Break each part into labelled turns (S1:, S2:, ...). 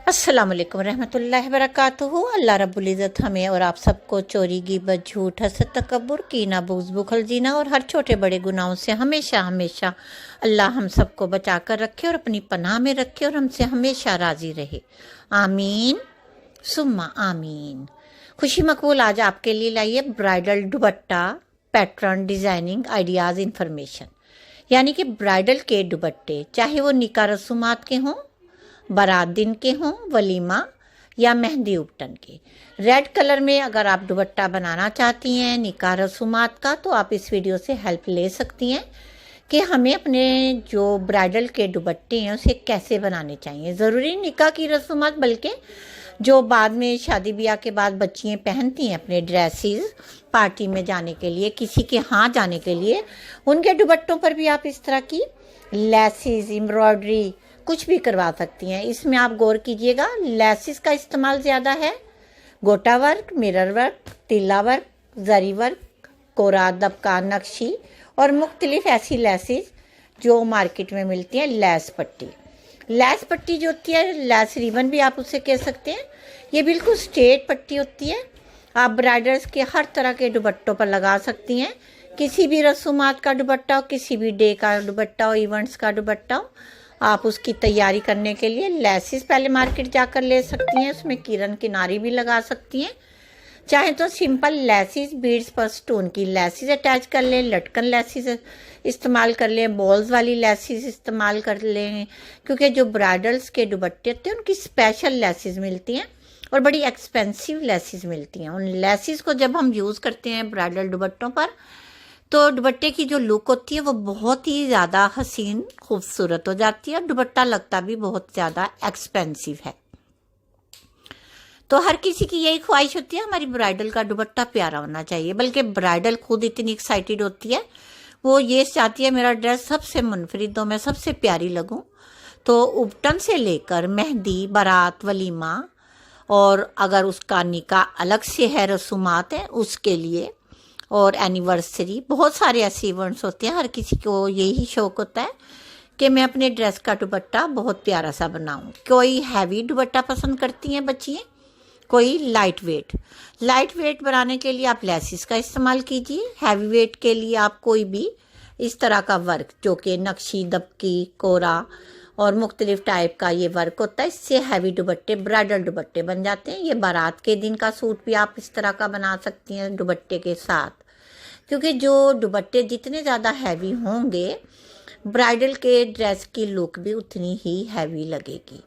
S1: अस्सलाम वालेकुम रहमतुल्लाहि वबरकातुहू। अल्लाह रब्बुल इज़्ज़त हमें और आप सबको चोरी गिबत झूठ हसद तकब्बुर कीना बुग़्ज़ बुखल जीना और हर छोटे बड़े गुनाहों से हमेशा हमेशा अल्लाह हम सबको बचा कर रखे और अपनी पनाह में रखे और हमसे हमेशा राज़ी रहे। आमीन सुम्मा आमीन। खुशी मकबूल आज आपके लिए लाइए ब्राइडल दुपट्टा पैटर्न डिज़ाइनिंग आइडियाज़ इन्फॉर्मेशन, यानी कि ब्राइडल के दुपट्टे चाहे वो निकाह रसूमात के हों, बारात दिन के हों, वलीमा या मेहंदी उपटन के। रेड कलर में अगर आप दुपट्टा बनाना चाहती हैं निकाह रसूमात का, तो आप इस वीडियो से हेल्प ले सकती हैं कि हमें अपने जो ब्राइडल के दुपट्टे हैं उसे कैसे बनाने चाहिए। ज़रूरी निकाह की रसूमात बल्कि जो बाद में शादी ब्याह के बाद बच्चियाँ पहनती हैं अपने ड्रेसेस पार्टी में जाने के लिए, किसी के यहाँ जाने के लिए, उनके दुपट्टों पर भी आप इस तरह की लेसेस एम्ब्रॉयडरी कुछ भी करवा सकती हैं। इसमें आप गौर कीजिएगा, लेसेस का इस्तेमाल ज़्यादा है। गोटा वर्क, मिरर वर्क, तिल्ला वर्क, जरी वर्क, कोरा, दबका, नक्शी और मुख्तलिफ ऐसी लेसेस जो मार्केट में मिलती हैं। लेस पट्टी जो होती है, लेस रिबन भी आप उसे कह सकते हैं, ये बिल्कुल स्ट्रेट पट्टी होती है। आप ब्राइडल्स के हर तरह के दुपट्टों पर लगा सकती हैं। किसी भी रसूमात का दुपट्टा हो, किसी भी डे का दुपट्टा हो, इवेंट्स का दुपट्टा हो, आप उसकी तैयारी करने के लिए लेसेस पहले मार्केट जाकर ले सकती हैं। उसमें किरण किनारी भी लगा सकती हैं। चाहे तो सिंपल लेसेस बीड्स पर स्टोन की लेसेस अटैच कर लें, लटकन लेसेस इस्तेमाल कर लें, बॉल्स वाली लेसेस इस्तेमाल कर लें, क्योंकि जो ब्राइडल्स के दुपट्टे होते हैं उनकी स्पेशल लेसेस मिलती हैं और बड़ी एक्सपेंसिव लेसेस मिलती हैं। उन लेसेस को जब हम यूज़ करते हैं ब्राइडल दुपट्टों पर, तो दुपट्टे की जो लुक होती है वो बहुत ही ज़्यादा हसीन खूबसूरत हो जाती है और दुपट्टा लगता भी बहुत ज़्यादा एक्सपेंसिव है। तो हर किसी की यही ख्वाहिश होती है हमारी ब्राइडल का दुपट्टा प्यारा होना चाहिए, बल्कि ब्राइडल खुद इतनी एक्साइटेड होती है, वो ये चाहती है मेरा ड्रेस सबसे मुनफरिद हो, मैं सबसे प्यारी लगूं। तो उपटन से लेकर मेहंदी, बारात, वलीमा और अगर उसका निकाह अलग से है, रसूमात है उसके लिए, और एनिवर्सरी, बहुत सारे ऐसे इवेंट्स होते हैं। हर किसी को यही शौक़ होता है कि मैं अपने ड्रेस का दुपट्टा बहुत प्यारा सा बनाऊं। कोई हैवी दुपट्टा पसंद करती हैं बच्चियाँ, कोई लाइट वेट बनाने के लिए आप लेसिस का इस्तेमाल कीजिए। हैवी वेट के लिए आप कोई भी इस तरह का वर्क जो कि नक्शी, दबकी, कोरा और मुख्तलिफ टाइप का ये वर्क होता है, इससे हैवी दुपट्टे ब्राइडल दुपट्टे बन जाते हैं। ये बारात के दिन का सूट भी आप इस तरह का बना सकती हैं दुपट्टे के साथ, क्योंकि जो दुपट्टे जितने ज़्यादा हैवी होंगे ब्राइडल के ड्रेस की लुक भी उतनी ही हैवी लगेगी।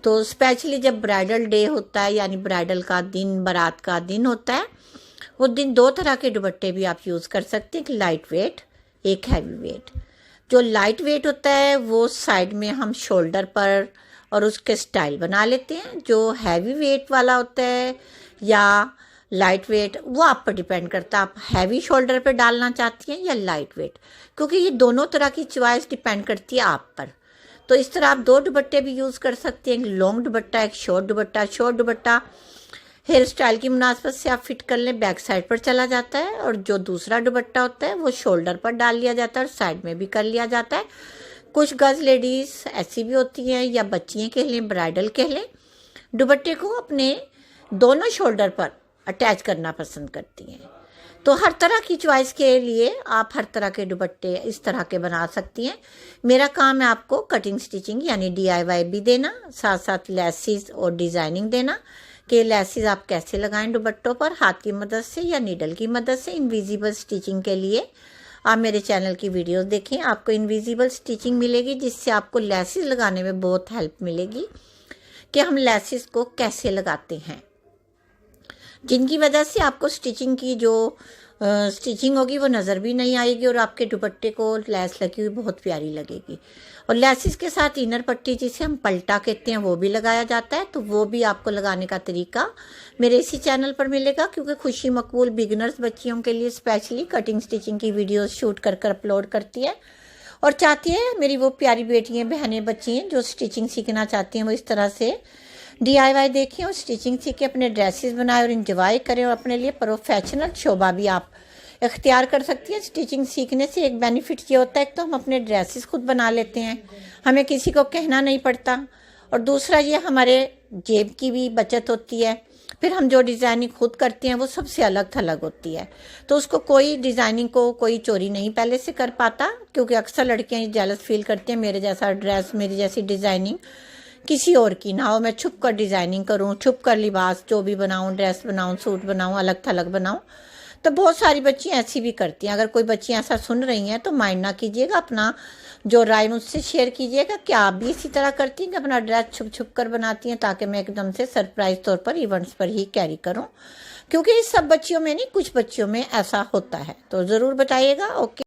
S1: तो स्पेशली जब ब्राइडल डे होता है, यानी ब्राइडल का दिन, बारात का दिन होता है, उस दिन दो तरह के दुपट्टे भी आप यूज़ कर सकते हैं, एक लाइट वेट, एक हैवी वेट। जो लाइट वेट होता है वो साइड में हम शोल्डर पर और उसके स्टाइल बना लेते हैं। जो हैवी वेट वाला होता है या लाइट वेट, वो आप पर डिपेंड करता है आप हैवी शोल्डर पर डालना चाहती हैं या लाइट वेट, क्योंकि ये दोनों तरह की चॉइस डिपेंड करती है आप पर। तो इस तरह आप दो दुपट्टे भी यूज़ कर सकते हैं, एक लॉन्ग दुपट्टा, एक शॉर्ट दुपट्टा हेयर स्टाइल की मुनासबत से आप फिट कर लें, बैक साइड पर चला जाता है, और जो दूसरा दुपट्टा होता है वो शोल्डर पर डाल लिया जाता है और साइड में भी कर लिया जाता है। कुछ गर्ल्स लेडीज़ ऐसी भी होती हैं या बच्चियाँ कह लें, ब्राइडल कह लें, दुपट्टे को अपने दोनों शोल्डर पर अटैच करना पसंद करती हैं। तो हर तरह की चॉइस के लिए आप हर तरह के दुपट्टे इस तरह के बना सकती हैं। मेरा काम है आपको कटिंग स्टिचिंग यानी DIY भी देना, साथ साथ लेसिस और डिज़ाइनिंग देना कि लेसिस आप कैसे लगाएं दुपट्टों पर, हाथ की मदद से या नीडल की मदद से। इनविजिबल स्टिचिंग के लिए आप मेरे चैनल की वीडियोस देखें, आपको इनविजिबल स्टिचिंग मिलेगी, जिससे आपको लेसिस लगाने में बहुत हेल्प मिलेगी कि हम लेसिस को कैसे लगाते हैं, जिनकी वजह से आपको स्टिचिंग की जो स्टिचिंग होगी वो नज़र भी नहीं आएगी और आपके दुपट्टे को लेस लगी हुई बहुत प्यारी लगेगी। और लेसिस के साथ इनर पट्टी, जिसे हम पल्टा कहते हैं, वो भी लगाया जाता है। तो वो भी आपको लगाने का तरीका मेरे इसी चैनल पर मिलेगा, क्योंकि खुशी मकबूल बिगिनर्स बच्चियों के लिए स्पेशली कटिंग स्टिचिंग की वीडियोस शूट कर अपलोड करती है और चाहती है मेरी वो प्यारी बेटियाँ, बहनें, बच्चियाँ जो स्टिचिंग सीखना चाहती हैं वो इस तरह से DIY देखें और स्टिचिंग सीख के अपने ड्रेसेस बनाएं और इंजॉय करें और अपने लिए प्रोफेशनल शोबा भी आप इख्तियार कर सकती हैं। स्टिचिंग सीखने से एक बेनिफिट ये होता है कि तो हम अपने ड्रेसेस खुद बना लेते हैं, हमें किसी को कहना नहीं पड़ता, और दूसरा ये हमारे जेब की भी बचत होती है। फिर हम जो डिज़ाइनिंग खुद करते हैं वो सबसे अलग थलग होती है, तो उसको कोई डिज़ाइनिंग को कोई चोरी नहीं पहले से कर पाता, क्योंकि अक्सर लड़कियां ये जेलस फील करती हैं मेरे जैसा ड्रेस, मेरी जैसी डिज़ाइनिंग किसी और की ना हो, मैं छुप कर डिज़ाइनिंग करूँ, छुप कर लिबास जो भी बनाऊँ, ड्रेस बनाऊँ, सूट बनाऊँ, अलग थलग बनाऊँ। तो बहुत सारी बच्चियाँ ऐसी भी करती हैं। अगर कोई बच्चियाँ ऐसा सुन रही हैं तो माइंड ना कीजिएगा, अपना जो राय मुझसे शेयर कीजिएगा। क्या आप भी इसी तरह करती हैं कि अपना ड्रेस छुप छुप कर बनाती हैं, ताकि मैं एकदम से सरप्राइज तौर पर इवेंट्स पर ही कैरी करूं? क्योंकि इस सब बच्चियों में नहीं, कुछ बच्चियों में ऐसा होता है। तो ज़रूर बताइएगा। ओके।